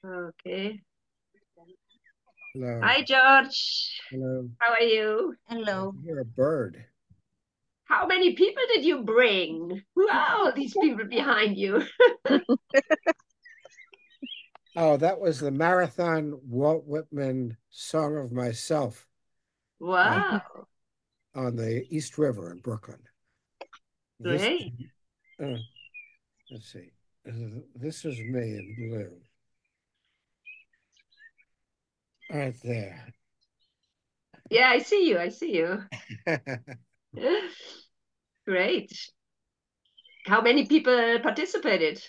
Okay. Hello. Hi, George. Hello. How are you? Hello. You're a bird. How many people did you bring? Who are all these people behind you? Oh, that was the Marathon Walt Whitman Song of Myself Wow, on the East River in Brooklyn. This, great. let's see. This is me in blue. Right there. Yeah, I see you. I see you. Great. How many people participated?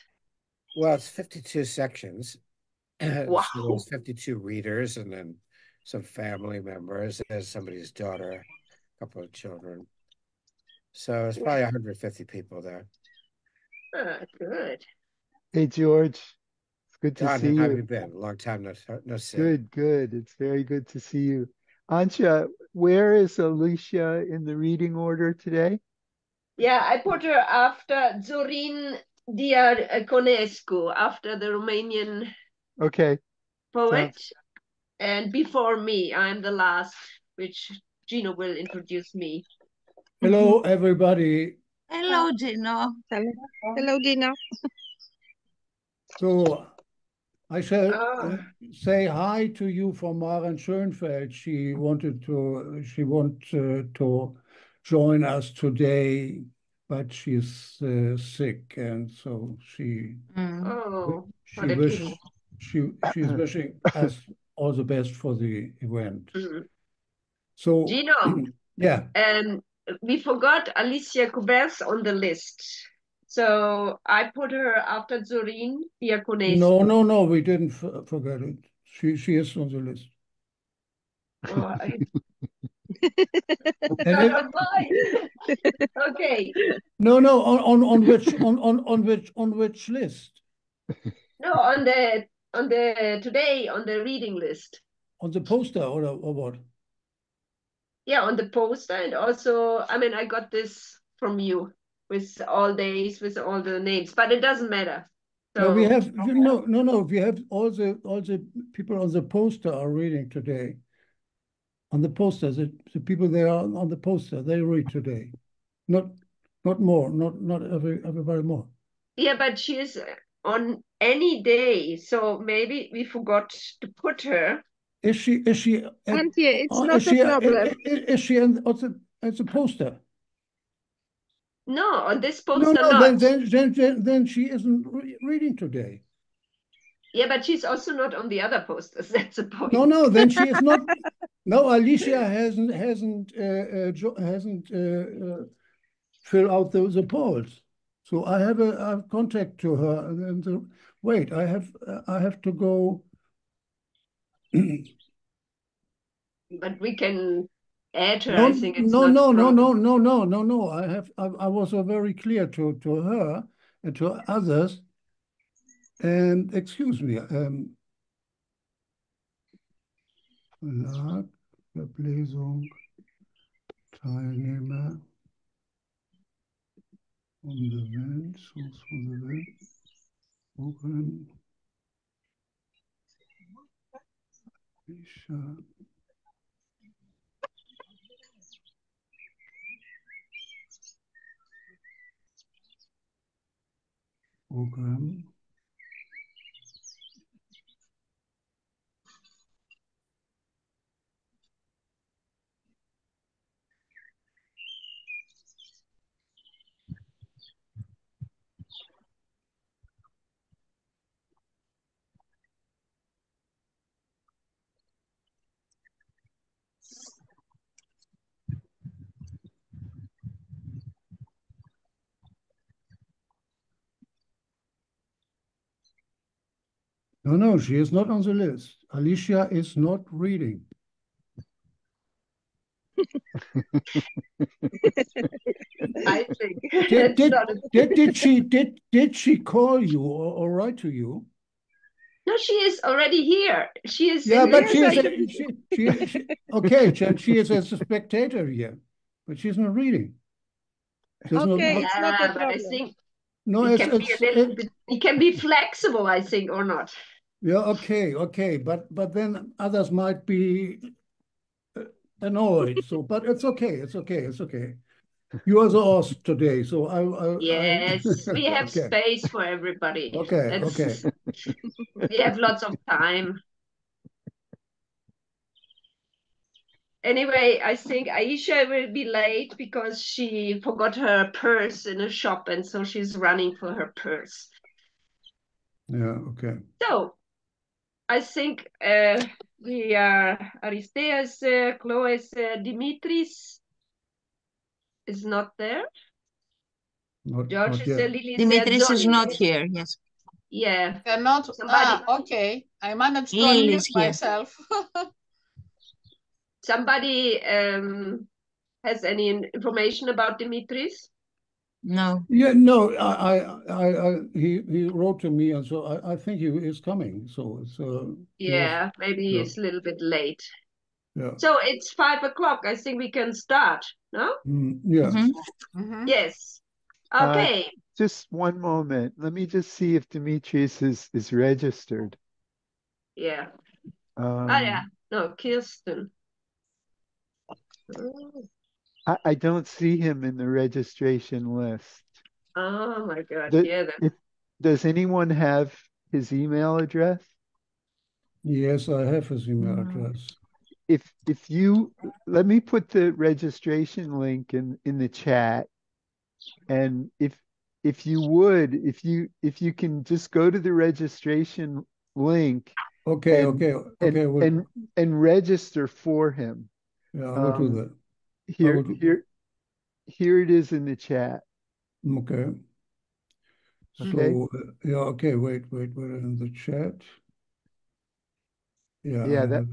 Well, it's 52 sections. So Wow. there's 52 readers and then some family members. There's somebody's daughter, a couple of children. So it's probably 150 people there. Good. Hey, George. It's good to Don, see how have you. you been? A long time no see. Good, good. It's very good to see you. Antje, where is Alicia in the reading order today? Yeah, I put her after Zorin Diaconescu, after the Romanian Okay. poet, Sounds and before me. I'm the last, which Gino will introduce me. Hello, everybody. Hello, Gino. Hello, Gino. So I shall Oh, say hi to you from Maren Schönfeld. She wanted to join us today, but she's sick, and so oh, what she a wish pity. she's wishing us all the best for the event. Mhm. So Gino, yeah. we forgot Alicja Kuberska on the list. So I put her after Zorin Diaconescu. No, we didn't forget it. She is on the list. Oh, And not on mine. Okay. no, on which list? No, on the today on the reading list. On the poster or what? Yeah, on the poster, and also, I mean, I got this from you with all days, with all the names, but it doesn't matter. No, we So have no. We have all the people on the poster are reading today. On the poster, the people there on the poster, they read today. Not more, not everybody more. yeah, but she is on any day, so maybe we forgot to put her. Is she Antje, it's not a problem. is she at the poster? No, on this No, poster no, not. then she isn't reading today. Yeah, but she's also not on the other posters. That's the point. No, then she is not. No, Alicia hasn't fill out the polls. So I have a contact to her. And wait, I have to go. But we can add her. No, I think it's no, not a no, no, problem. no, no, no, no, no. I was very clear to her and to others. And excuse me, Verlag, Verblesung, Teilnehmer on the event, source for the event, program, Ayeshah. Program. No, she is not on the list. Alicia is not reading. I think it's not Did she call you or write to you? No, she is already here. She is Yeah, in but okay, she is as a spectator here, but she's not reading. There's Okay, it's not a but I problem. think no, it can be a little bit, it can be flexible, I think, or not. Yeah, okay, but then others might be annoyed. So, but it's okay. You are the host today, so Yes, we have okay, space for everybody. okay. We have lots of time. Anyway, I think Ayeshah will be late because she forgot her purse in a shop, and so she's running for her purse. Yeah, okay. So I think we are Aristea is there, Chloe is there, Dimitris is not there. George is there, Yet. Lily is there, Dimitris is Zorin not here, yes. Yeah. They're not. Somebody. Okay. I managed to Lily unmute is here. myself. Somebody has any information about Dimitris? No. Yeah, no, he wrote to me, and so I think he is coming. So it's Yeah, maybe yeah. he's a little bit late. Yeah. So it's 5 o'clock. I think we can start, no? Yeah. Yes. Okay. Just one moment. Let me just see if Dimitris is registered. Yeah. Yeah. No, Kirsten. I don't see him in the registration list. Oh my God. Does anyone have his email address? Yes, I have his email address. If you let me put the registration link in the chat, and if you can just go to the registration link. Okay. And register for him. Yeah, I will do that. Here it is in the chat. Okay. So okay. Wait in the chat. Yeah,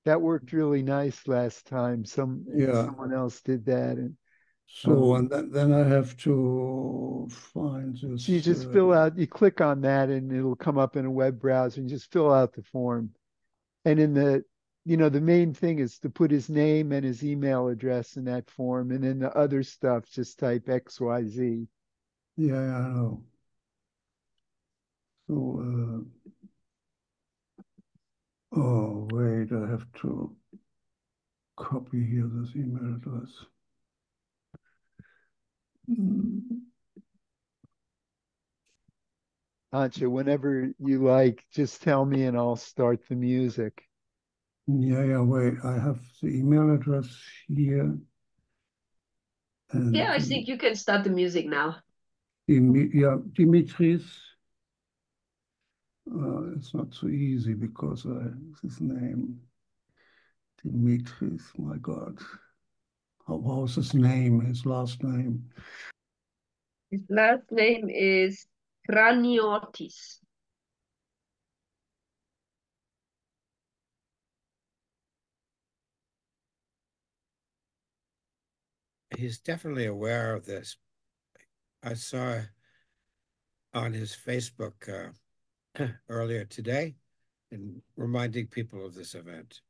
that worked really nice last time. Someone else did that, and so and then I have to find this. So you just you click on that, and it'll come up in a web browser, and just fill out the form. And in the main thing is to put his name and his email address in that form, and then the other stuff, just type XYZ. Yeah, I know. So, oh, wait, I have to copy here this email address. Antje, whenever you like, just tell me and I'll start the music. Yeah, wait, I have the email address here. And I think you can start the music now. Dimitris. It's not so easy because his name, Dimitris, my God. How's his name, his last name? His last name is Kraniotis. He's definitely aware of this. I saw on his Facebook earlier today and reminding people of this event.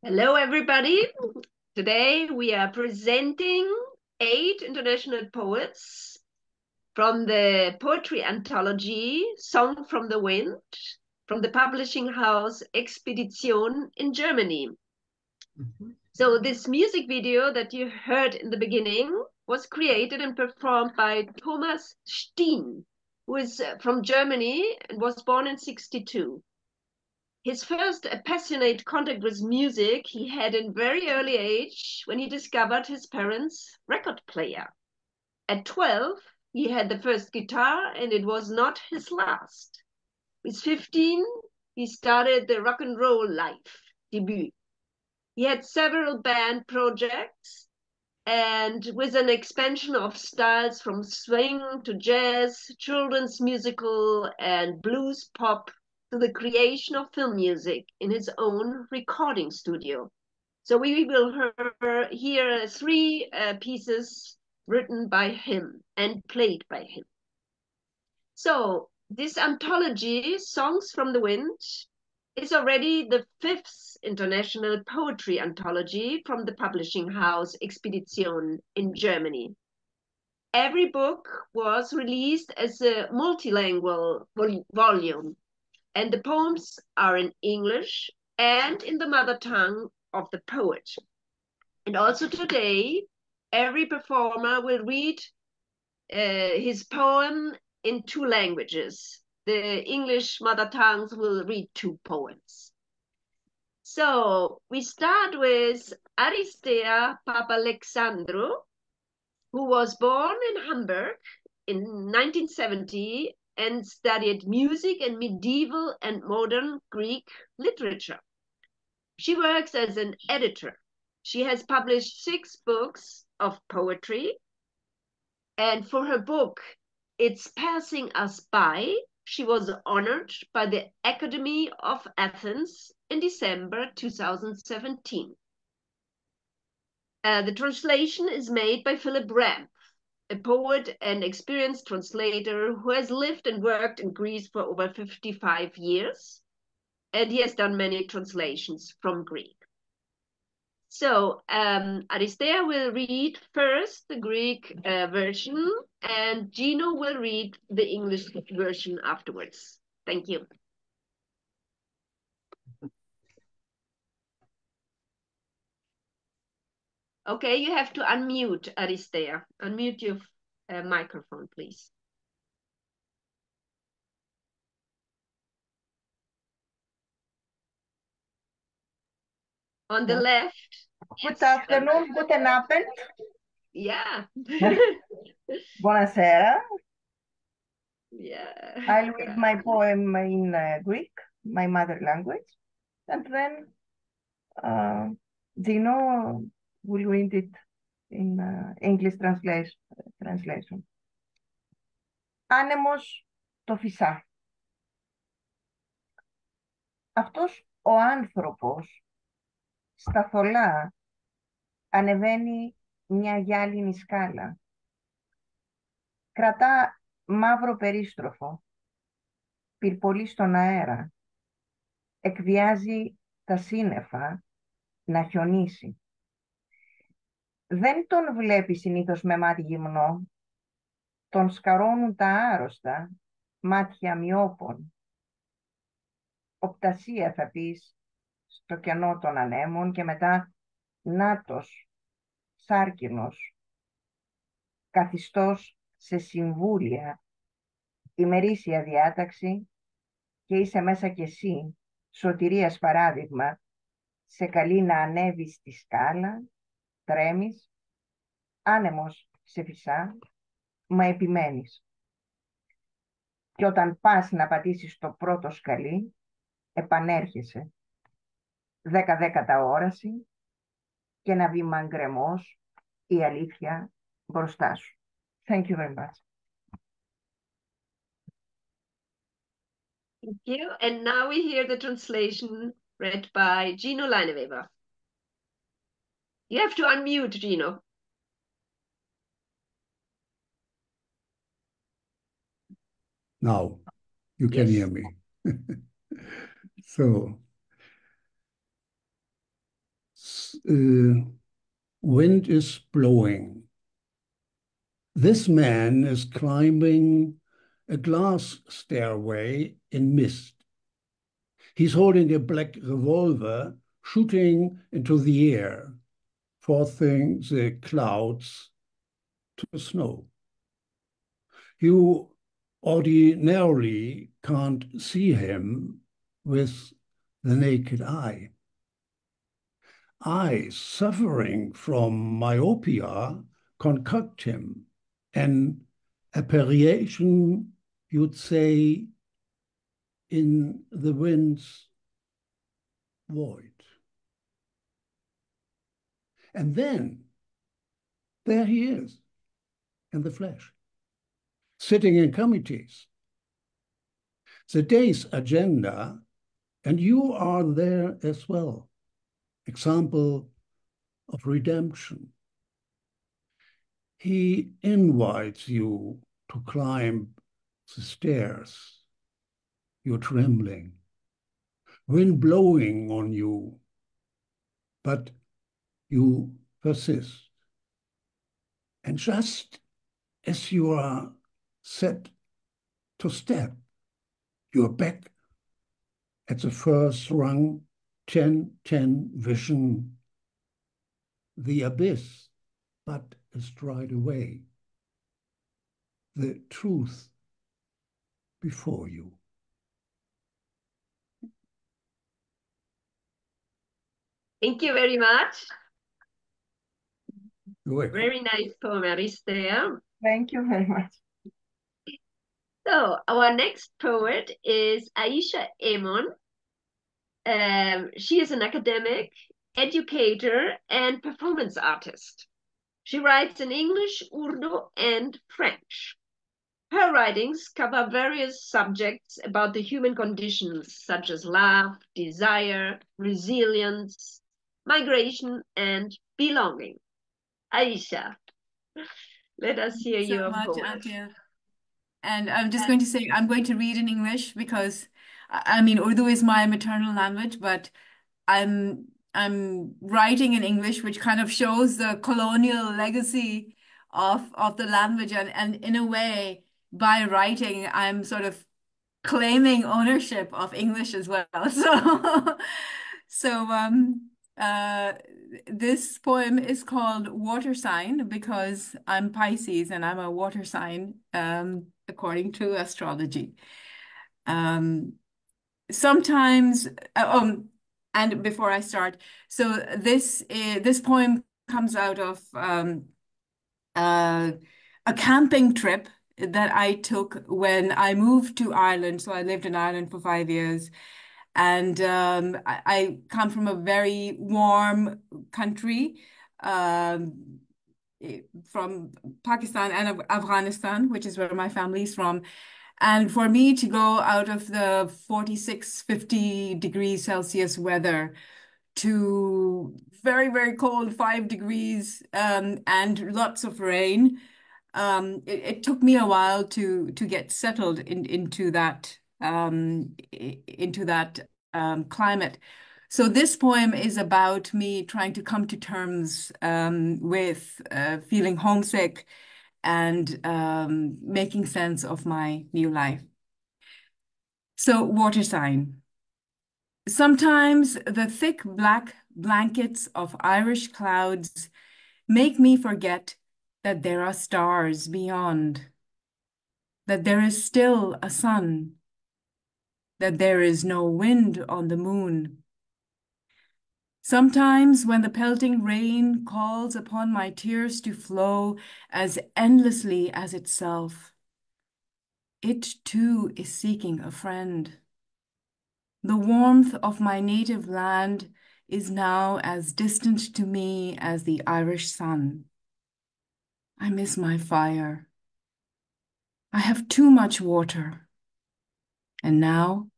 Hello, everybody. Today we are presenting 8 international poets from the poetry anthology Song from the Wind from the publishing house Expedition in Germany. So this music video that you heard in the beginning was created and performed by Thomas Stehn, who is from Germany and was born in 1962. His first passionate contact with music he had in very early age when he discovered his parents' record player. At 12, he had the first guitar and it was not his last. With 15, he started the rock and roll life debut. He had several band projects and with an expansion of styles from swing to jazz, children's musical and blues pop to the creation of film music in his own recording studio. So we will hear 3 pieces written by him and played by him. So this anthology, Songs from the Wind, is already the 5th international poetry anthology from the publishing house Expedition in Germany. Every book was released as a multilingual volume, and the poems are in English and in the mother tongue of the poet. And also today, every performer will read his poem in 2 languages. The English mother tongues will read 2 poems. So we start with Aristea Papalexandrou, who was born in Hamburg in 1970 and studied music and medieval and modern Greek literature. She works as an editor. She has published 6 books of poetry. And for her book, It's Passing Us By, she was honored by the Academy of Athens in December 2017. The translation is made by Philip Ramp, a poet and experienced translator who has lived and worked in Greece for over 55 years, and he has done many translations from Greek. So Aristea will read first the Greek version, and Gino will read the English version afterwards. Thank you. Okay, you have to unmute, Aristea. Unmute your microphone, please. On the left. Good afternoon, guten Abend. Yeah. Buonasera. Yeah. I'll read my poem in Greek, my mother language, and then Dino will read it in English translation. Άνεμος το φυσά. Αυτός ο άνθρωπος στα θολά ανεβαίνει μια γυάλινη σκάλα. Κρατά μαύρο περίστροφο, πυρπολεί στον αέρα, εκβιάζει τα σύννεφα να χιονίσει. Δεν τον βλέπει συνήθως με μάτι γυμνό, τον σκαρώνουν τα άρρωστα μάτια μοιόπων. Οπτασία θα πεις στο κενό των ανέμων και μετά νάτος, σάρκινος, καθιστός σε συμβούλια, ημερήσια διάταξη και είσαι μέσα κι εσύ, σωτηρίας παράδειγμα, σε καλεί να ανέβεις στη σκάλα, τρέμεις, άνεμος σε φυσά, μα επιμένεις. Και όταν πας να πατήσεις το πρώτο σκαλί, επανέρχεσαι. 10 όραση και ένα βήμα γκρεμός, η αλήθεια μπροστά σου. Thank you very much. Thank you. And now we hear the translation read by Gino Leineweber. You have to unmute, Gino. Now you can hear me. So, Wind is blowing. This man is climbing a glass stairway in mist. He's holding a black revolver, shooting into the air, forcing the clouds to snow. You ordinarily can't see him with the naked eye. I, suffering from myopia, concoct him an apparition, you'd say, in the wind's void. And then there he is in the flesh, sitting in committees. The day's agenda, and you are there as well. Example of redemption. He invites you to climb the stairs. You're trembling, wind blowing on you, but you persist. And just as you are set to step, you're back at the first rung, 10-10 vision, the abyss, but is dried away. The truth before you. Thank you very much. You're welcome. Very nice poem, Aristea. Thank you very much. So our next poet is Ayeshah Emon. She is an academic, educator, and performance artist. She writes in English, Urdu, and French. Her writings cover various subjects about the human conditions, such as love, desire, resilience, migration, and belonging. Ayeshah, let us hear so your much, poem. Antje. And I'm just going to say, I'm going to read in English because, I mean, Urdu is my maternal language, but I'm writing in English, which kind of shows the colonial legacy of the language. And in a way, by writing, I'm sort of claiming ownership of English as well. So this poem is called Water Sign because I'm Pisces and I'm a water sign, according to astrology. Sometimes, and before I start, so this poem comes out of a camping trip that I took when I moved to Ireland. So I lived in Ireland for 5 years. And I come from a very warm country, from Pakistan and Afghanistan, which is where my family is from. And for me to go out of the 46, 50 degrees Celsius weather to very, very cold 5 degrees and lots of rain, it took me a while to get settled into that climate. So this poem is about me trying to come to terms with feeling homesick and making sense of my new life. So, water sign. Sometimes the thick black blankets of Irish clouds make me forget that there are stars beyond, that there is still a sun, that there is no wind on the moon. Sometimes when the pelting rain calls upon my tears to flow as endlessly as itself, it too is seeking a friend. The warmth of my native land is now as distant to me as the Irish sun. I miss my fire. I have too much water. And now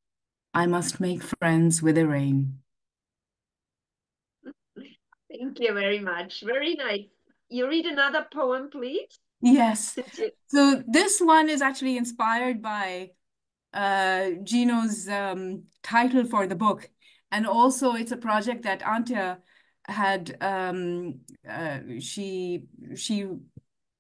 I must make friends with the rain. Thank you very much. Very nice. You read another poem, please? Yes. So this one is actually inspired by Gino's title for the book. And also it's a project that Antje had she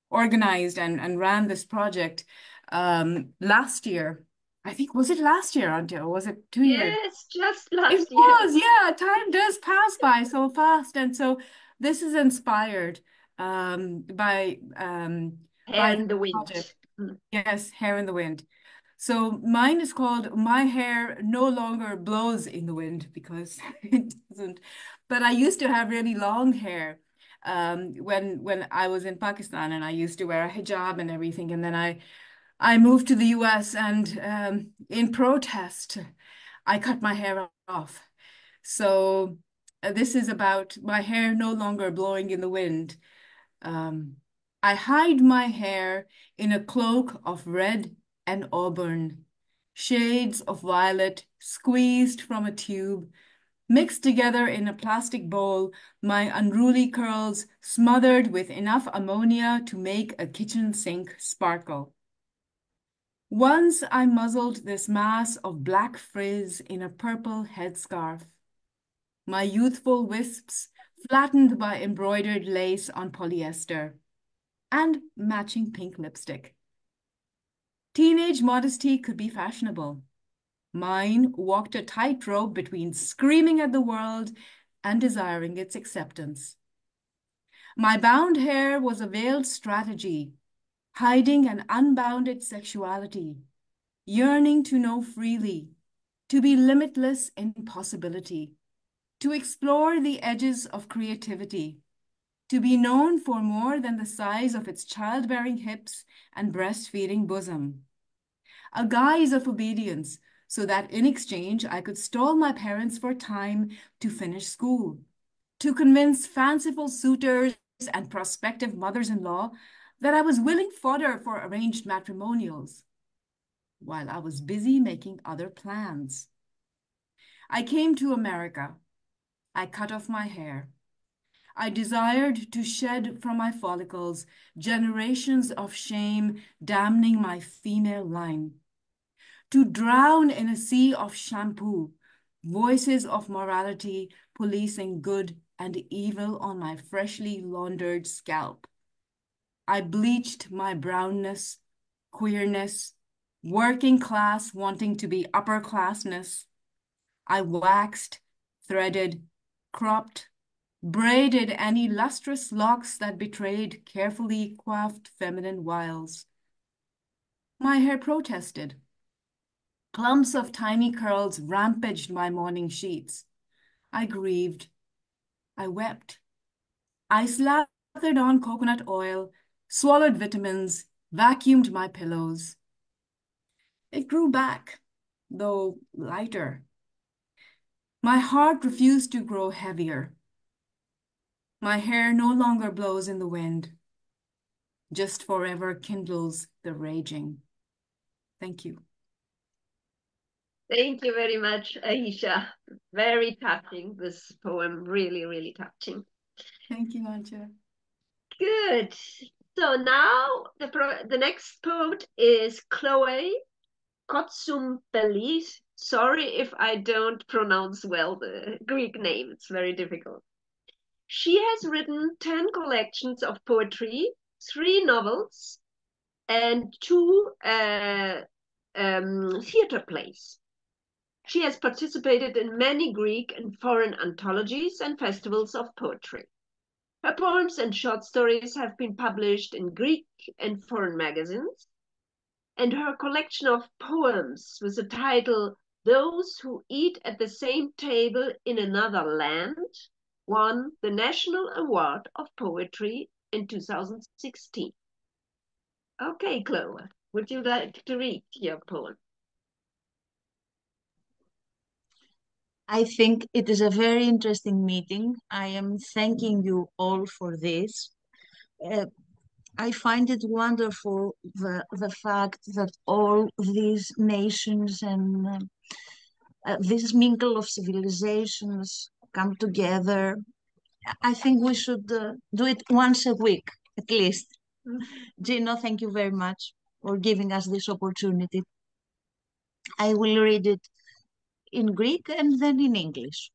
organized and ran this project last year. I think, was it last year, Antje, or was it 2 years? Yes, just last year. It was, yeah. Time does pass by so fast, and so this is inspired by Hair in the Wind. project. Yes, Hair in the Wind. So mine is called My Hair No Longer Blows in the Wind, because it doesn't. But I used to have really long hair when I was in Pakistan, and I used to wear a hijab and everything. And then I moved to the US, and in protest, I cut my hair off. So this is about my hair no longer blowing in the wind. I hide my hair in a cloak of red and auburn, shades of violet squeezed from a tube, mixed together in a plastic bowl, my unruly curls smothered with enough ammonia to make a kitchen sink sparkle. Once I muzzled this mass of black frizz in a purple headscarf, my youthful wisps flattened by embroidered lace on polyester and matching pink lipstick. Teenage modesty could be fashionable. Mine walked a tightrope between screaming at the world and desiring its acceptance. My bound hair was a veiled strategy, hiding an unbounded sexuality, yearning to know freely, to be limitless in possibility, to explore the edges of creativity, to be known for more than the size of its childbearing hips and breastfeeding bosom. A guise of obedience, so that in exchange I could stall my parents for time to finish school, to convince fanciful suitors and prospective mothers-in-law that I was willing fodder for arranged matrimonials, while I was busy making other plans. I came to America. I cut off my hair. I desired to shed from my follicles generations of shame damning my female line, to drown in a sea of shampoo, voices of morality policing good and evil on my freshly laundered scalp. I bleached my brownness, queerness, working class wanting to be upper classness. I waxed, threaded, cropped, braided any lustrous locks that betrayed carefully coiffed feminine wiles. My hair protested. Clumps of tiny curls rampaged my morning sheets. I grieved. I wept. I slathered on coconut oil, swallowed vitamins, vacuumed my pillows. It grew back, though lighter. My heart refused to grow heavier. My hair no longer blows in the wind, just forever kindles the raging. Thank you. Thank you very much, Ayeshah. Very touching, this poem, really, really touching. Thank you, Antje. Good. So now the next poet is Chloe Koutsoumpeli. Sorry if I don't pronounce well the Greek name, it's very difficult. She has written 10 collections of poetry, 3 novels, and 2 theater plays. She has participated in many Greek and foreign anthologies and festivals of poetry. Her poems and short stories have been published in Greek and foreign magazines, and her collection of poems with the title Those Who Eat at the Same Table in Another Land won the National Award of Poetry in 2016. Okay, Chloe, would you like to read your poem? I think it is a very interesting meeting. I am thanking you all for this. I find it wonderful the fact that all these nations and this mingle of civilizations come together. I think we should do it once a week, at least. Gino, thank you very much for giving us this opportunity. I will read it in Greek and then in English.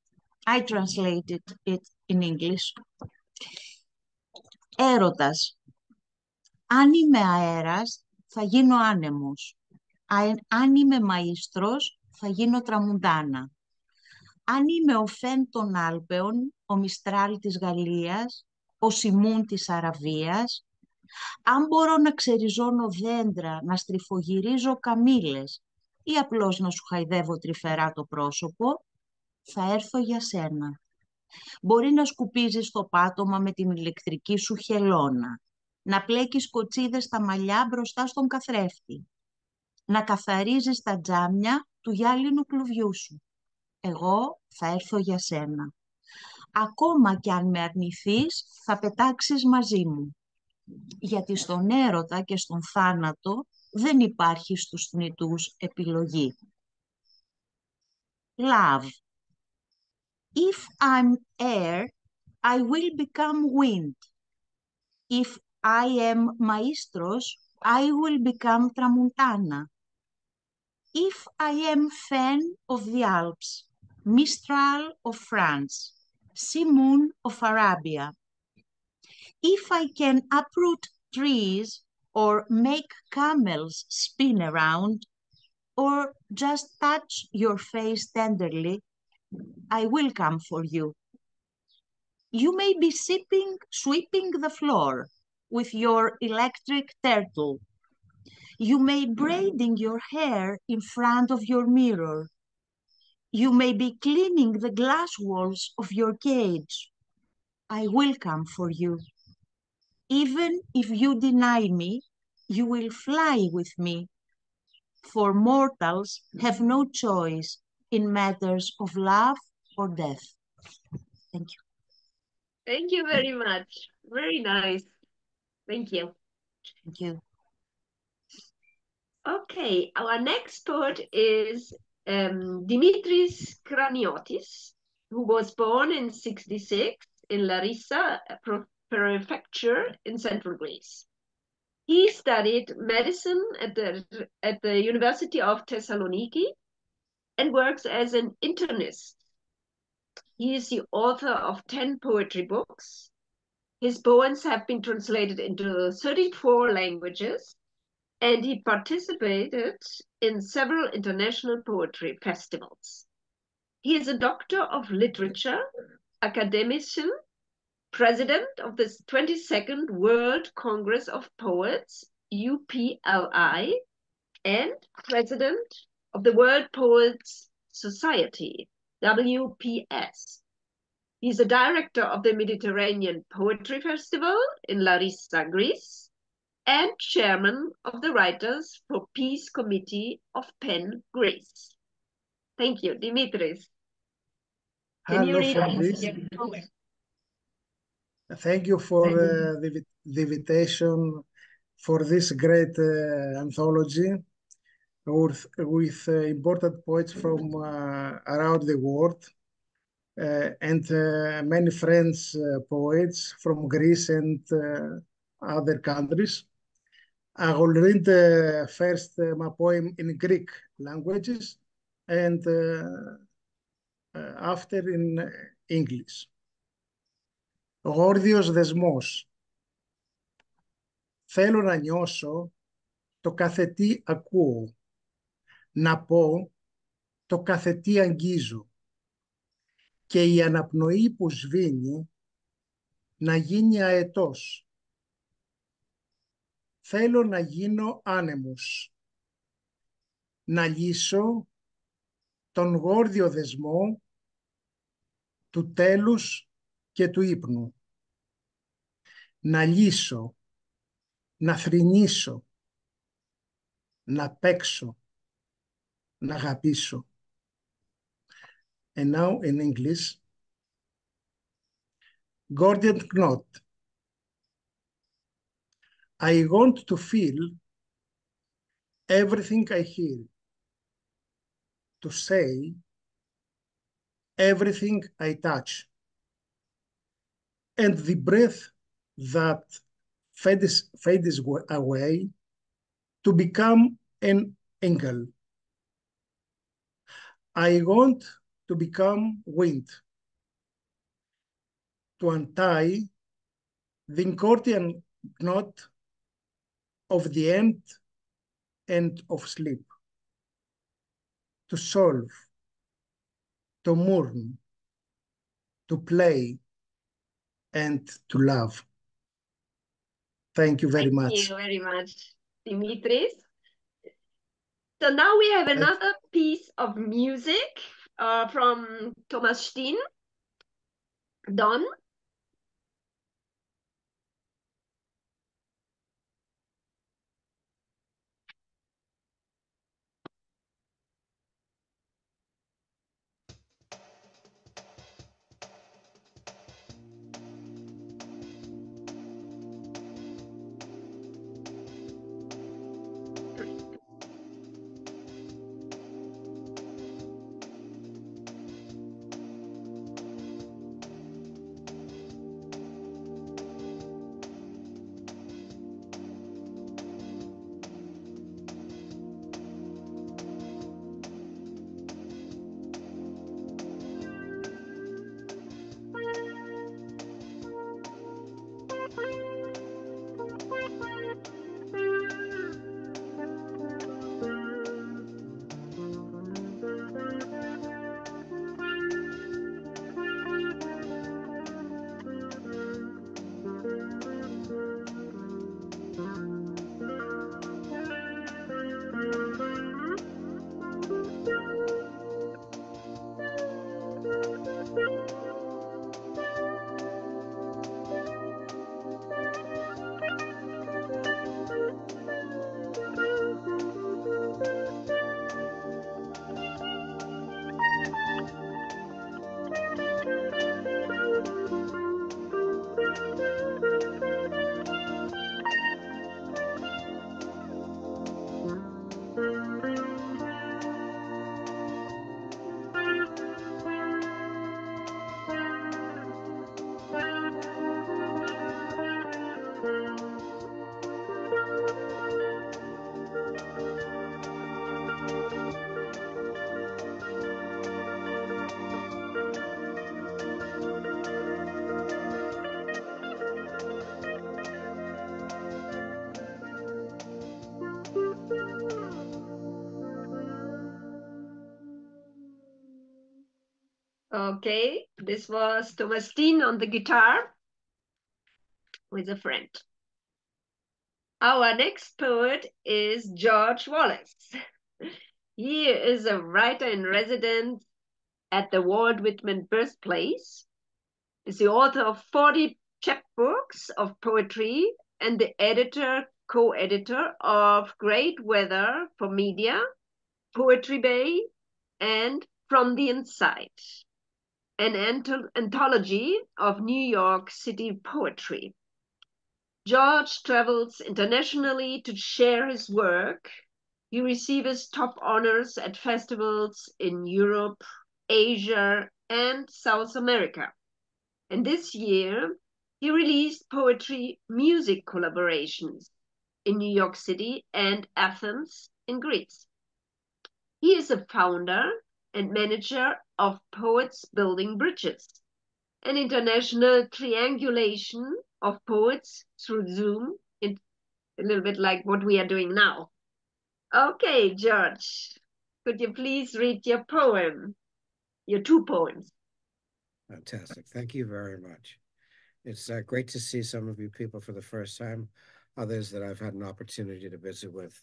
I translated it in English. Έρωτας. Αν είμαι αέρας, θα γίνω άνεμος. Αν είμαι μαΐστρος, θα γίνω τραμουντάνα. Αν είμαι ο Φεν των Άλπαιων, ο Μιστράλ της Γαλλίας, ο Σιμούν της Αραβίας, αν μπορώ να ξεριζώνω δέντρα, να στριφογυρίζω καμήλες ή απλώς να σου χαϊδεύω τρυφερά το πρόσωπο, θα έρθω για σένα. Μπορεί να σκουπίζεις το πάτωμα με την ηλεκτρική σου χελώνα, να πλέκεις κοτσίδες στα μαλλιά μπροστά στον καθρέφτη, να καθαρίζεις τα τζάμια του γυάλινου κλουβιού σου. Εγώ θα έρθω για σένα. Ακόμα κι αν με αρνηθείς, θα πετάξεις μαζί μου. Γιατί στον έρωτα και στον θάνατο δεν υπάρχει στους θνητούς επιλογή. Love. If I'm air, I will become wind. If I am maestros, I will become tramuntana. If I am Fen of the Alps, Mistral of France, Simoon of Arabia. If I can uproot trees or make camels spin around, or just touch your face tenderly, I will come for you. You may be sweeping the floor with your electric turtle. You may braiding your hair in front of your mirror. You may be cleaning the glass walls of your cage. I will come for you. Even if you deny me, you will fly with me. For mortals have no choice in matters of love or death. Thank you. Thank you very much. Very nice. Thank you. Thank you. Okay, our next poet is Dimitris Kraniotis, who was born in 66 in Larissa prefecture in central Greece. He studied medicine at the University of Thessaloniki and works as an internist. He is the author of 10 poetry books. His poems have been translated into 34 languages, and he participated in several international poetry festivals. He is a doctor of literature, academician, president of the 22nd World Congress of Poets, UPLI, and president of the World Poets Society, WPS. He's a director of the Mediterranean Poetry Festival in Larissa, Greece, and chairman of the Writers for Peace Committee of PEN Greece. Thank you, Dimitris. Can you read this? Thank you for the invitation for this great anthology with important poets from around the world and many friends poets from Greece and other countries. I will read first my poem in Greek languages and after in English. Γόρδιος δεσμός. Θέλω να νιώσω το κάθε τι ακούω. Να πω το κάθε τι αγγίζω. Και η αναπνοή που σβήνει να γίνει αετός. Θέλω να γίνω άνεμος. Να λύσω τον γόρδιο δεσμό του τέλους και του ύπνου. Να λύσω, να θρηνήσω, να παίξω, να αγαπήσω. And now in English. Gordian knot. I want to feel everything I hear, to say everything I touch, and the breath that fades away to become an angel. I want to become wind, to untie the Gordian knot of the end of sleep, to solve, to mourn, to play, and to love. Thank you very much. Thank you very much, Dimitris. So now we have another piece of music from Thomas Stehn. Don. Okay, this was Thomas Stehn on the guitar with a friend. Our next poet is George Wallace. He is a writer in residence at the Walt Whitman Birthplace. Is the author of 40 chapbooks of poetry and the co-editor of Great Weather for Media, Poetry Bay, and From the Inside, an anthology of New York City poetry. George travels internationally to share his work. He receives top honors at festivals in Europe, Asia, and South America. And this year, he released poetry music collaborations in New York City and Athens in Greece. He is a founder and manager of Poets Building Bridges, an international triangulation of poets through Zoom, a little bit like what we are doing now. Okay, George, could you please read your poem, your 2 poems? Fantastic. Thank you very much. It's great to see some of you people for the first time, others that I've had an opportunity to visit with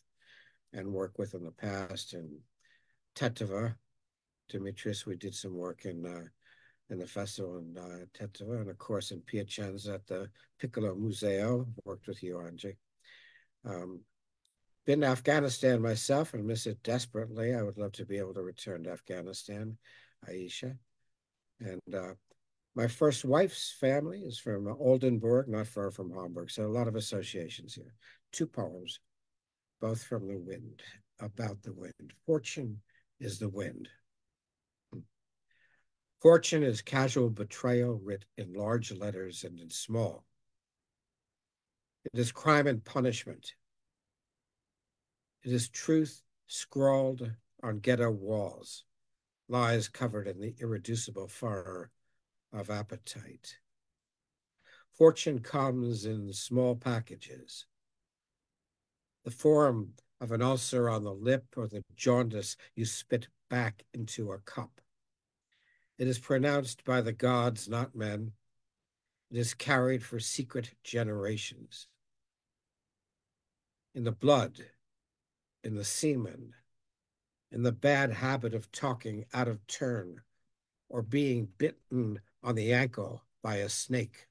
and work with in the past. In Tetova, Dimitris, we did some work in the festival in Tetova, and of course in Piacenza at the Piccolo Museo, worked with you, Antje. Been to Afghanistan myself and miss it desperately. I would love to be able to return to Afghanistan, Ayeshah. And my first wife's family is from Oldenburg, not far from Hamburg, so a lot of associations here. 2 poems, both from the wind, about the wind. Fortune is the wind. Fortune is casual betrayal writ in large letters and in small. It is crime and punishment. It is truth scrawled on ghetto walls, lies covered in the irreducible furor of appetite. Fortune comes in small packages. The form of an ulcer on the lip or the jaundice you spit back into a cup. It is pronounced by the gods, not men. It is carried for secret generations. In the blood, in the semen, in the bad habit of talking out of turn or being bitten on the ankle by a snake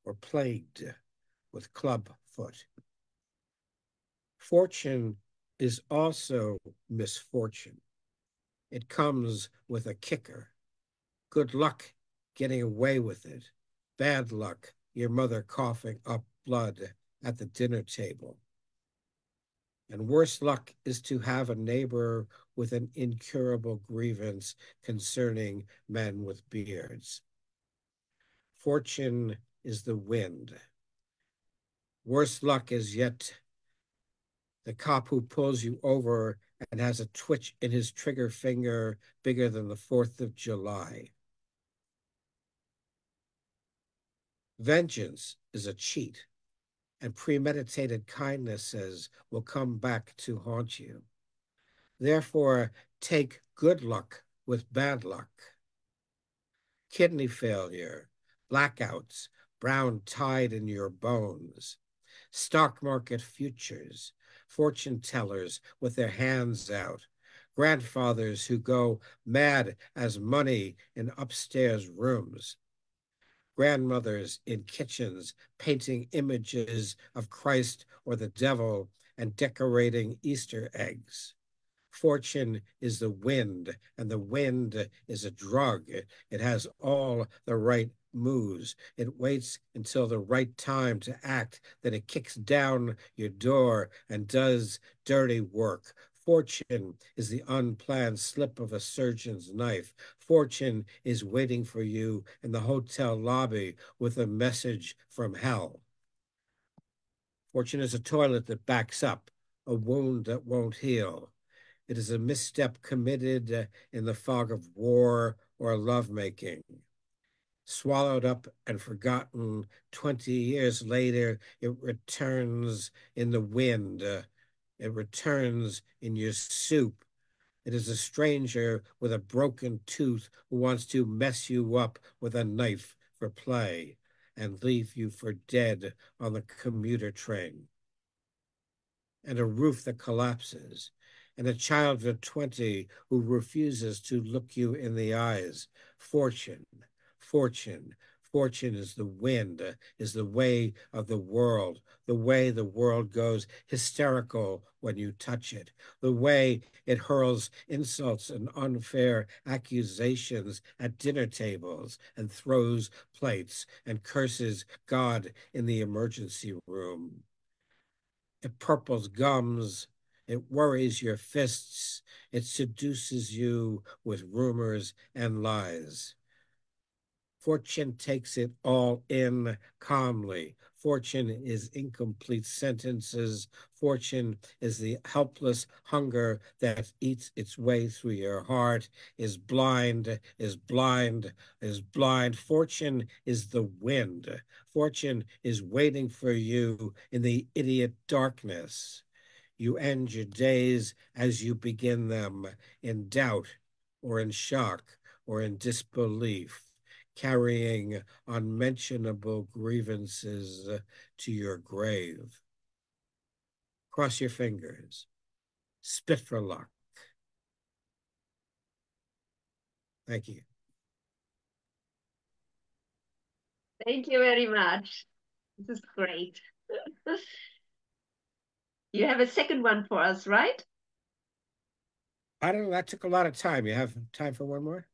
or plagued with club foot. Fortune is also misfortune. It comes with a kicker. Good luck getting away with it. Bad luck, your mother coughing up blood at the dinner table. And worse luck is to have a neighbor with an incurable grievance concerning men with beards. Fortune is the wind. Worse luck is yet the cop who pulls you over and has a twitch in his trigger finger bigger than the 4th of July. Vengeance is a cheat, and premeditated kindnesses will come back to haunt you. Therefore, take good luck with bad luck. Kidney failure, blackouts, brown tide in your bones, stock market futures, fortune tellers with their hands out, grandfathers who go mad as money in upstairs rooms, grandmothers in kitchens painting images of Christ or the devil and decorating Easter eggs. Fortune is the wind, and the wind is a drug. It has all the right moves. It waits until the right time to act, then it kicks down your door and does dirty work. Fortune is the unplanned slip of a surgeon's knife. Fortune is waiting for you in the hotel lobby with a message from hell. Fortune is a toilet that backs up, a wound that won't heal. It is a misstep committed in the fog of war or lovemaking. Swallowed up and forgotten, 20 years later, it returns in the wind. It returns in your soup. It is a stranger with a broken tooth who wants to mess you up with a knife for play and leave you for dead on the commuter train. And a roof that collapses, and a child of 20 who refuses to look you in the eyes. Fortune, fortune, fortune is the wind, is the way of the world goes hysterical when you touch it, the way it hurls insults and unfair accusations at dinner tables and throws plates and curses God in the emergency room. It purples gums. It worries your fists. It seduces you with rumors and lies. Fortune takes it all in calmly. Fortune is incomplete sentences. Fortune is the helpless hunger that eats its way through your heart, is blind, is blind, is blind. Fortune is the wind. Fortune is waiting for you in the idiot darkness. You end your days as you begin them, in doubt or in shock or in disbelief, carrying unmentionable grievances to your grave. Cross your fingers. Spit for luck. Thank you. Thank you very much. This is great. You have a second one for us, right? I don't know. That took a lot of time. You have time for one more?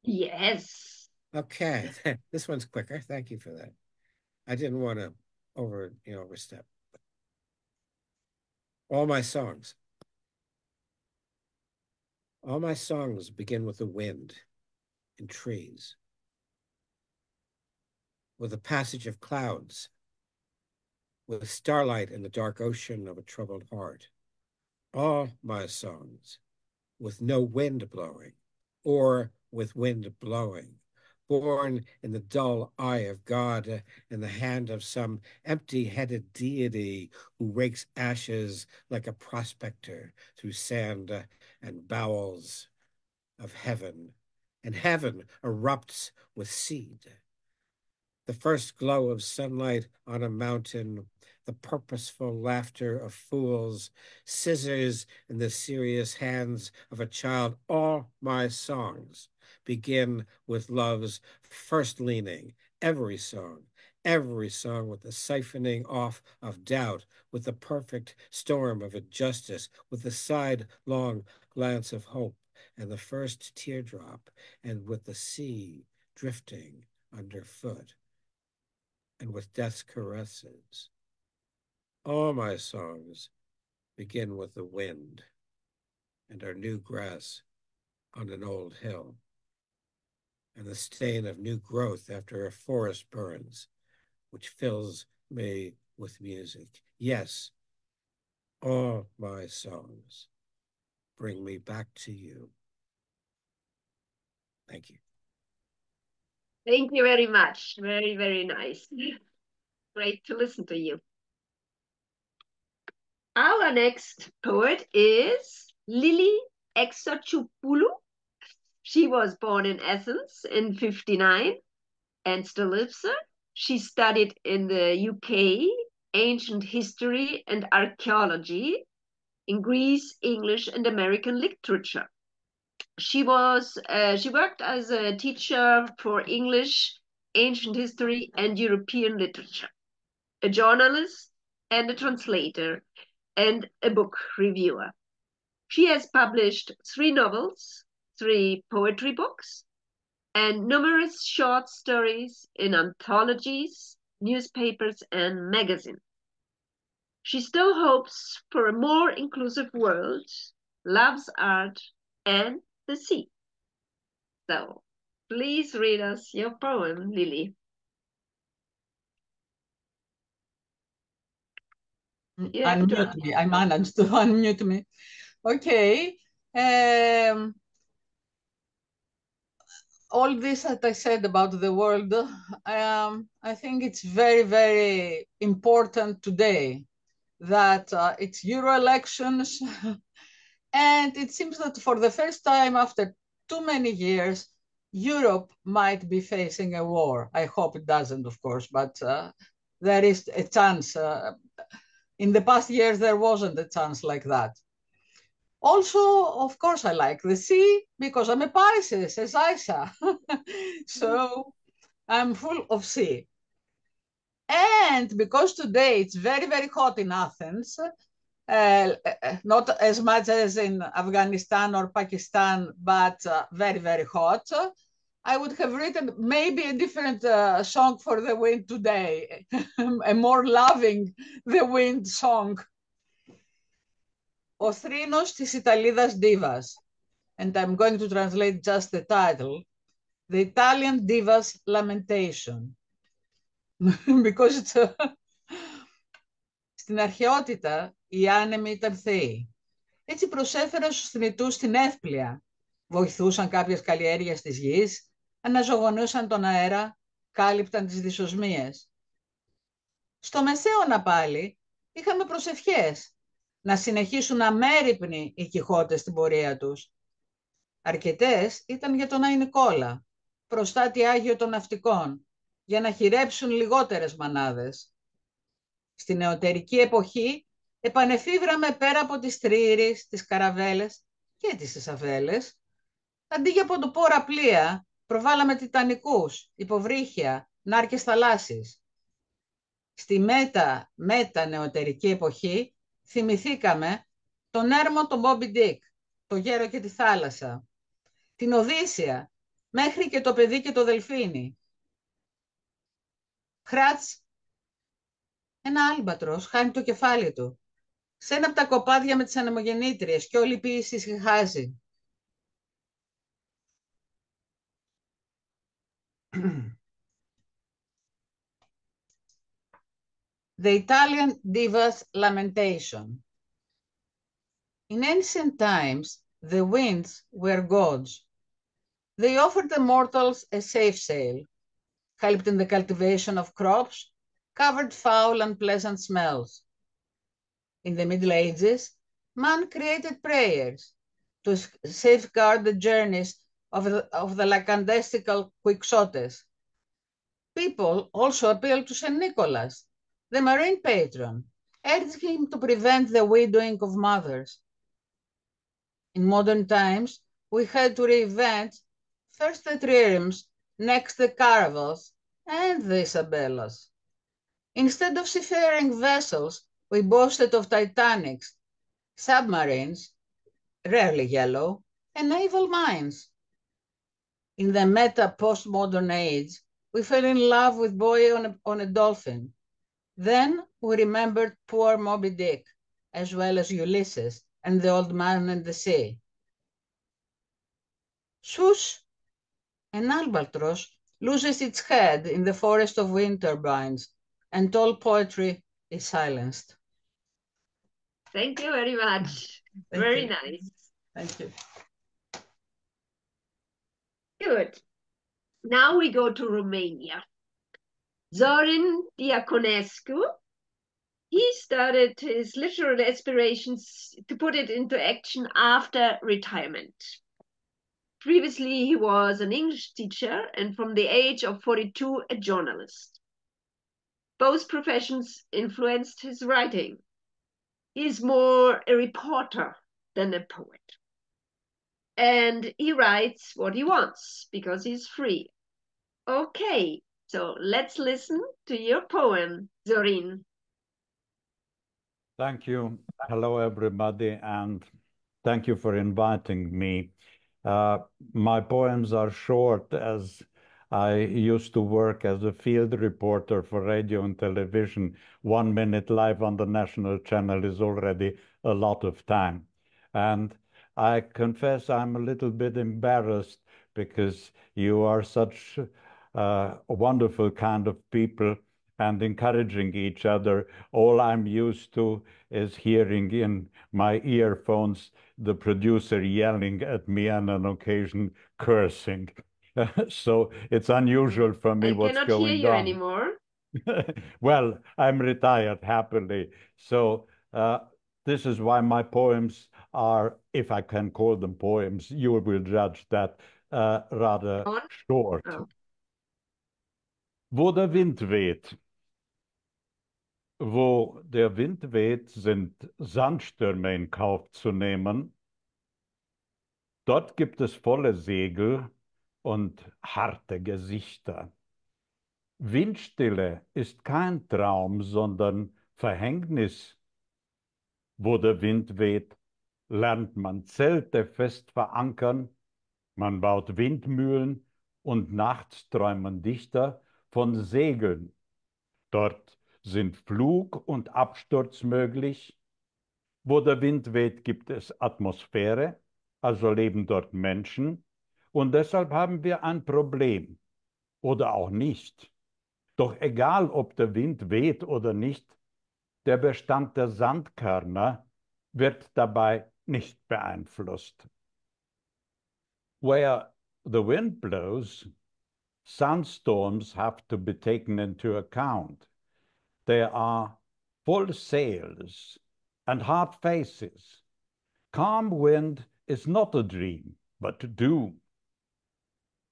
Yes. Okay. This one's quicker. Thank you for that. I didn't want to overstep. All my songs begin with the wind and trees, with the passage of clouds, with starlight in the dark ocean of a troubled heart. All my songs with no wind blowing, or with wind blowing. born in the dull eye of God, in the hand of some empty-headed deity who rakes ashes like a prospector through sand and bowels of heaven, and heaven erupts with seed. The first glow of sunlight on a mountain, the purposeful laughter of fools, scissors in the serious hands of a child. All my songs begin with love's first leaning. Every song with the siphoning off of doubt, with the perfect storm of injustice, with the sidelong glance of hope, and the first teardrop, and with the sea drifting underfoot, and with death's caresses. All my songs begin with the wind and our new grass on an old hill, and the stain of new growth after a forest burns, which fills me with music. Yes, all my songs bring me back to you. Thank you. Thank you very much. Very, very nice. Great to listen to you. Our next poet is Lily Exarchopoulou. She was born in Athens in 59 and still lives there. She studied in the UK ancient history and archaeology, in Greece, English, and American literature. She worked as a teacher for English, ancient history, and European literature, a journalist and a translator, and a book reviewer. She has published 3 novels, 3 poetry books, and numerous short stories in anthologies, newspapers, and magazines. She still hopes for a more inclusive world, loves art and the sea. So, please read us your poem, Lily. Unmute me. I managed to unmute me. Okay. All this that I said about the world, I think it's very, very important today that it's Euro elections. And it seems that for the first time after too many years, Europe might be facing a war. I hope it doesn't, of course, but there is a chance. In the past years, there wasn't a chance like that. Also, of course, I like the sea because I'm a Pisces, as Ayeshah. So I'm full of sea. And because today it's very, very hot in Athens, not as much as in Afghanistan or Pakistan, but very, very hot, I would have written maybe a different song for the wind today, a more loving the wind song. Ο θρήνος της Ιταλίδας Divas, and I'm going to translate just the title, The Italian Divas Lamentation, because it's Στην αρχαιότητα οι άνεμοι ήταν θεοί. Έτσι προσέφεραν στους θνητούς την εύπλια, βοηθούσαν κάποιες καλλιέργειες της γης, αναζωογονούσαν τον αέρα, κάλυπταν τις δυσοσμίες. Στο Μεσαίωνα πάλι είχαμε προσευχές, να συνεχίσουν αμέριμνοι οι Κιχώτες στην πορεία τους. Αρκετές ήταν για τον Άη Νικόλα, προστάτη Άγιο των Ναυτικών, για να χειρέψουν λιγότερες μανάδες. Στην νεωτερική εποχή επανεφίβραμε πέρα από τις τρίηρες, τις καραβέλες και τις ισαβέλες. Αντί για ποντοπόρα πλοία, προβάλαμε τιτανικούς, υποβρύχια, νάρκες θαλάσσης. Στη μέτα νεωτερική εποχή θυμηθήκαμε τον έρμο τον Μπόμπι Ντίκ, το γέρο και τη θάλασσα, την Οδύσσια, μέχρι και το παιδί και το δελφίνι. Χράτς, ένα άλμπατρος χάνει το κεφάλι του, σε ένα από τα κοπάδια με τις ανεμογεννήτριες και όλη η ποίηση ησυχάζει. The Italian Diva's Lamentation. In ancient times, the winds were gods. They offered the mortals a safe sail, helped in the cultivation of crops, covered foul and pleasant smells. In the Middle Ages, man created prayers to safeguard the journeys of the lacandistical quixotes. People also appealed to St. Nicholas, the marine patron, urging him to prevent the widowing of mothers. In modern times, we had to reinvent first the triremes, next the caravels, and the Isabellas. Instead of seafaring vessels, we boasted of Titanics, submarines, rarely yellow, and naval mines. In the meta-postmodern age, we fell in love with Boy on a Dolphin. Then we remembered poor Moby Dick, as well as Ulysses and the Old Man and the Sea. Shush! An albatross loses its head in the forest of wind turbines, and all poetry is silenced. Thank you very much. Very nice. Thank you. Good. Now we go to Romania. Zorin Diaconescu, he started his literary aspirations to put it into action after retirement. Previously, he was an English teacher and from the age of 42, a journalist. Both professions influenced his writing. He is more a reporter than a poet. And he writes what he wants because he's free. Okay, so let's listen to your poem, Zorin. Thank you. Hello, everybody, and thank you for inviting me. My poems are short, as I used to work as a field reporter for radio and television. 1 minute live on the national channel is already a lot of time. And I confess I'm a little bit embarrassed because you are such a wonderful kind of people and encouraging each other. All I'm used to is hearing in my earphones the producer yelling at me and on occasion cursing. So it's unusual for me what's going on. I cannot hear you anymore. Well, I'm retired happily. So this is why my poems are, if I can call them poems, you will judge that, rather short. Oh. Wo der Wind weht. Wo der Wind weht, sind Sandstürme in Kauf zu nehmen. Dort gibt es volle Segel und harte Gesichter. Windstille ist kein Traum, sondern Verhängnis. Wo der Wind weht, lernt man Zelte fest verankern, man baut Windmühlen und nachts träumen Dichter von Segeln. Dort sind Flug und Absturz möglich. Wo der Wind weht, gibt es Atmosphäre, also leben dort Menschen. Und deshalb haben wir ein Problem. Oder auch nicht. Doch egal, ob der Wind weht oder nicht, der Bestand der Sandkörner wird dabei nicht beeinflusst. Where the wind blows, sandstorms have to be taken into account. There are full sails and hard faces. Calm wind is not a dream, but doom.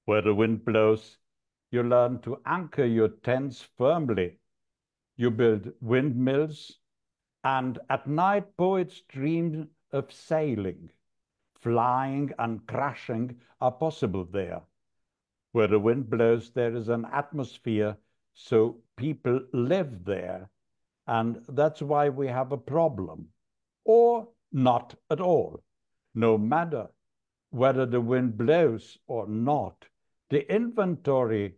Where the wind blows, you learn to anchor your tents firmly. You build windmills, and at night poets dream of sailing. Flying and crashing are possible there. Where the wind blows, there is an atmosphere, so people live there. And that's why we have a problem. Or not at all. No matter whether the wind blows or not, the inventory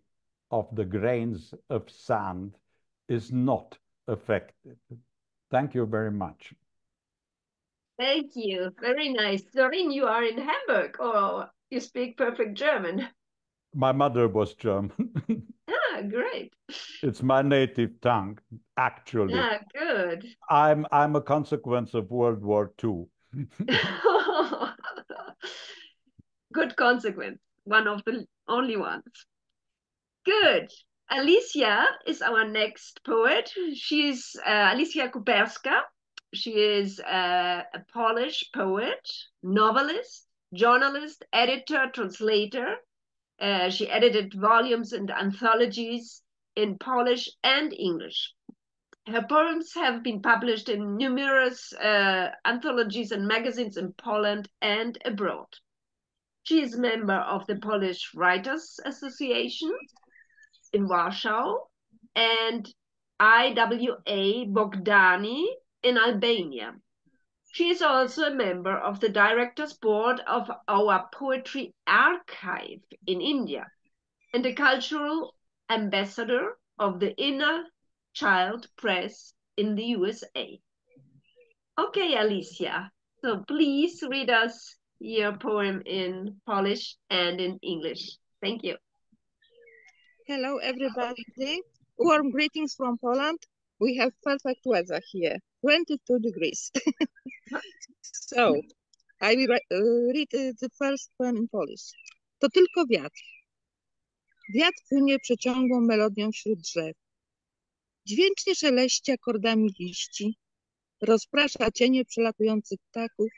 of the grains of sand is not affected. Thank you very much. Thank you. Very nice. Zorin, you are in Hamburg, or you speak perfect German. My mother was German. Ah, great. It's my native tongue, actually. Ah, good. I'm a consequence of World War II. Good consequence. one of the only ones. Good. Alicja is our next poet. She's Alicja Kuberska. She is a Polish poet, novelist, journalist, editor, translator. She edited volumes and anthologies in Polish and English. Her poems have been published in numerous anthologies and magazines in Poland and abroad. She is a member of the Polish Writers Association in Warsaw and IWA Bogdani in Albania. She is also a member of the Directors Board of our Poetry Archive in India and a cultural ambassador of the Inner Child Press in the USA. Okay, Alicja, so please read us your poem in Polish and in English. Thank you. Hello, everybody. Warm greetings from Poland. We have perfect weather here, 22 degrees. So, I will read the first poem in Polish. To tylko wiatr. Wiatr płynie przeciągłą melodią wśród drzew. Dźwięcznie szeleści akordami liści, rozprasza cienie przelatujących ptaków,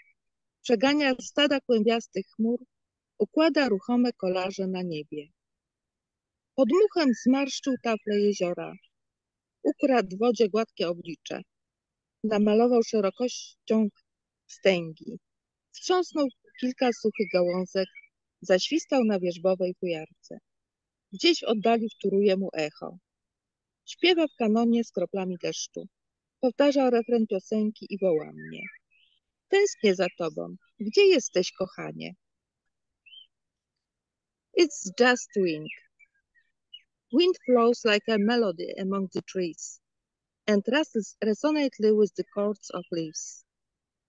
przegania stada kłębiastych chmur, układa ruchome kolaże na niebie. Podmuchem zmarszczył tafle jeziora, ukradł wodzie gładkie oblicze, namalował szerokością wstęgi, wstrząsnął kilka suchych gałązek, zaświstał na wierzbowej fujarce. Gdzieś w oddali wtóruje mu echo. Śpiewa w kanonie z kroplami deszczu, powtarza refren piosenki i woła mnie. Tęsknię za tobą, gdzie jesteś, kochanie? It's just wind. Wind flows like a melody among the trees, and rustles resonantly with the chords of leaves,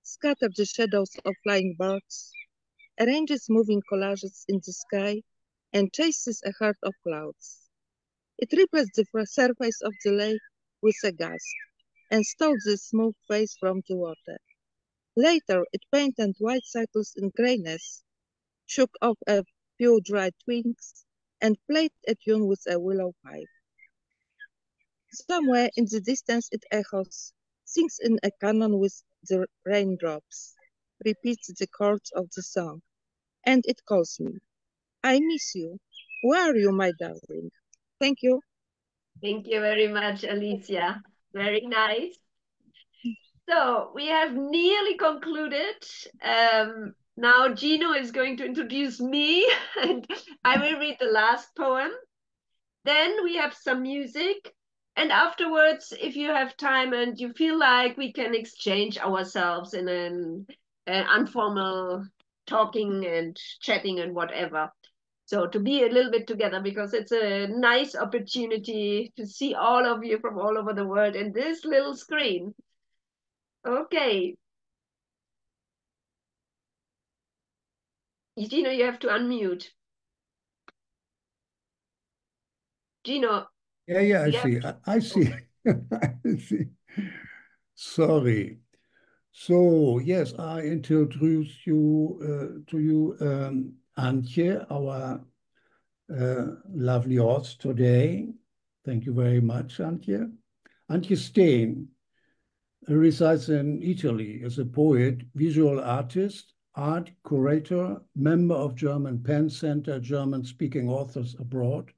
scatters the shadows of flying birds, arranges moving collages in the sky, and chases a herd of clouds. It ripples the surface of the lake with a gasp, and stole the smooth face from the water. Later, it painted white cycles in grayness, shook off a few dry twigs, and played a tune with a willow pipe. Somewhere in the distance it echoes, sings in a canon with the raindrops, repeats the chords of the song, and it calls me. I miss you. Where are you, my darling? Thank you. Thank you very much, Alicja. Very nice. So we have nearly concluded. Now Gino is going to introduce me and I will read the last poem. Then we have some music. And afterwards, if you have time and you feel like, we can exchange ourselves in an informal talking and chatting and whatever. So to be a little bit together, because it's a nice opportunity to see all of you from all over the world in this little screen. Okay. Gino, you have to unmute. Gino. Yeah, I see. I see. I see. Sorry. So, yes, I introduce you to you, Antje, our lovely host today. Thank you very much, Antje. Antje Stehn resides in Italy as a poet, visual artist, art curator, member of German Pen Center, German-speaking authors abroad,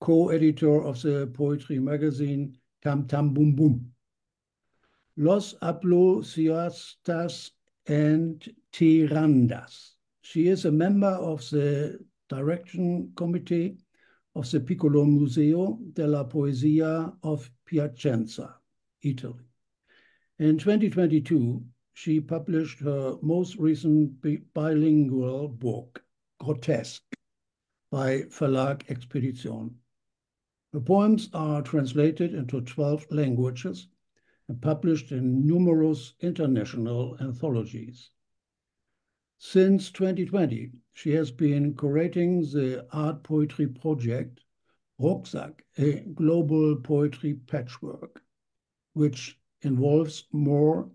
co-editor of the poetry magazine Tam Tam Boom Boom. Los Aplausiastas and Tirandas. She is a member of the direction committee of the Piccolo Museo della Poesia of Piacenza, Italy. In 2022, she published her most recent bilingual book, Grotesque, by Verlag Expedition. Her poems are translated into 12 languages and published in numerous international anthologies. Since 2020, she has been curating the art poetry project Rucksack, a global poetry patchwork, which involves more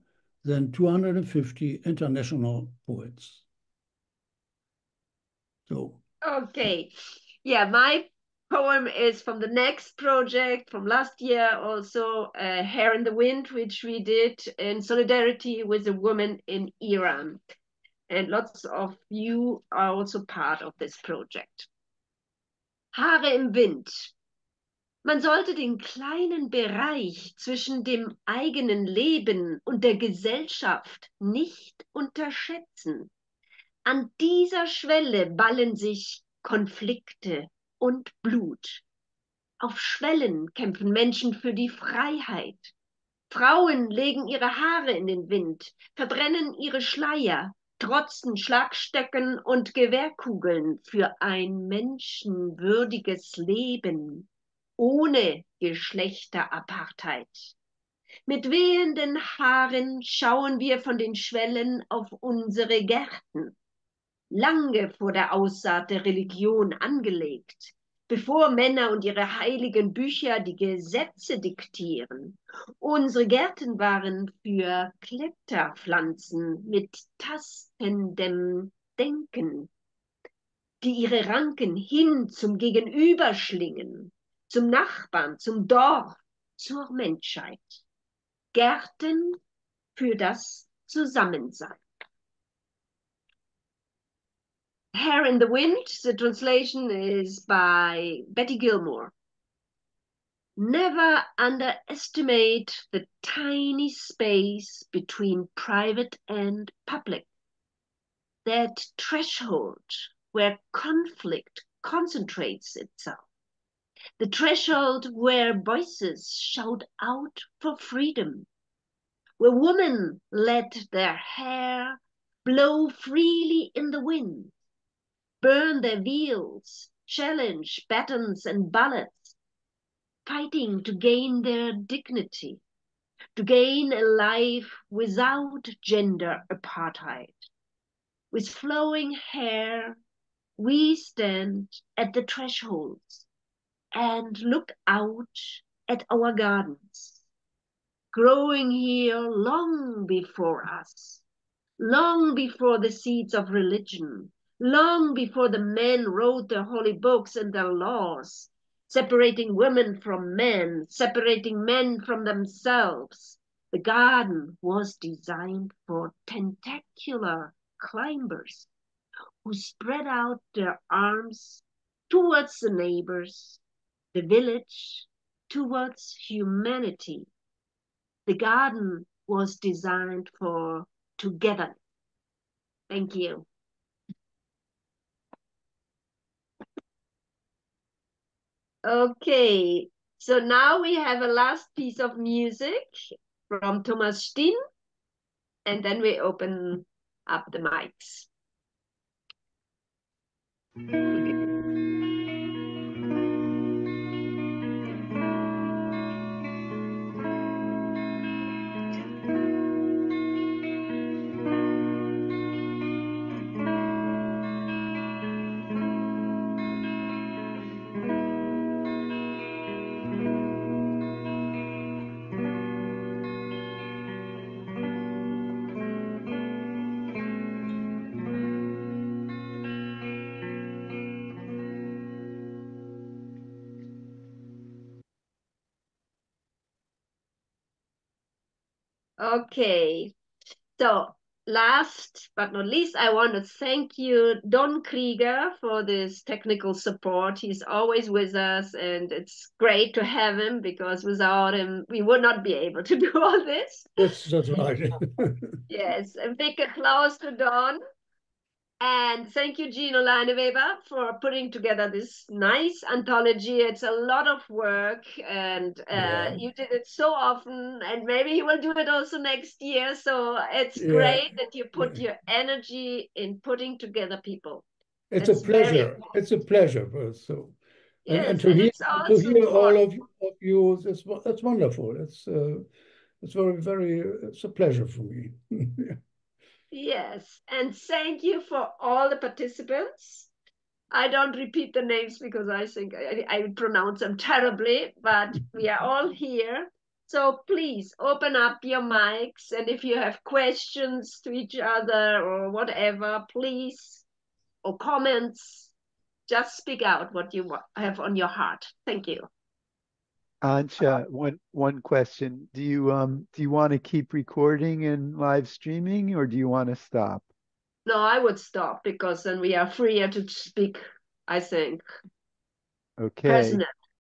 than 250 international poets. So Okay. Yeah, my poem is from the next project from last year, also Hair in the Wind, which we did in solidarity with a woman in Iran. And lots of you are also part of this project. Haare im Wind. Man sollte den kleinen Bereich zwischen dem eigenen Leben und der Gesellschaft nicht unterschätzen. An dieser Schwelle ballen sich Konflikte und Blut. Auf Schwellen kämpfen Menschen für die Freiheit. Frauen legen ihre Haare in den Wind, verbrennen ihre Schleier, trotzen Schlagstöcken und Gewehrkugeln für ein menschenwürdiges Leben ohne Geschlechterapartheid. Mit wehenden Haaren schauen wir von den Schwellen auf unsere Gärten, lange vor der Aussaat der Religion angelegt, bevor Männer und ihre heiligen Bücher die Gesetze diktieren. Unsere Gärten waren für Kletterpflanzen mit tastendem Denken, die ihre Ranken hin zum Gegenüber schlingen, zum Nachbarn, zum Dorf, zur Menschheit. Gärten für das Zusammensein. Hair in the Wind, the translation is by Betty Gilmore. Never underestimate the tiny space between private and public. That threshold where conflict concentrates itself. The threshold where voices shout out for freedom. Where women let their hair blow freely in the wind. Burn their veils, challenge batons and ballads, fighting to gain their dignity, to gain a life without gender apartheid. With flowing hair, we stand at the thresholds and look out at our gardens, growing here long before us, long before the seeds of religion, long before the men wrote their holy books and their laws, separating women from men, separating men from themselves. The garden was designed for tentacular climbers who spread out their arms towards the neighbors, the village, towards humanity. The garden was designed for togetherness. Thank you. Okay, so now we have a last piece of music from Thomas Stehn, and then we open up the mics. Okay, so last but not least, I want to thank you, Don Krieger, for this technical support. He's always with us, and it's great to have him because without him, we would not be able to do all this. That's right. Yes, a big applause to Don. And thank you, Gino Leineweber, for putting together this nice anthology. It's a lot of work, and you did it so often, and maybe you will do it also next year. So it's great that you put your energy in putting together people. It's a pleasure. It's a pleasure. So, yes, and to hear all of you, that's wonderful. It's it's a pleasure for me. Yes, and thank you for all the participants. I don't repeat the names because I think I pronounce them terribly, but we are all here. So please open up your mics, and if you have questions to each other or whatever, please, or comments, Just speak out what you have on your heart. Thank you. Antje, one question. Do you want to keep recording and live streaming, or do you want to stop? No, I would stop because then we are freer to speak, I think. Okay. Personally.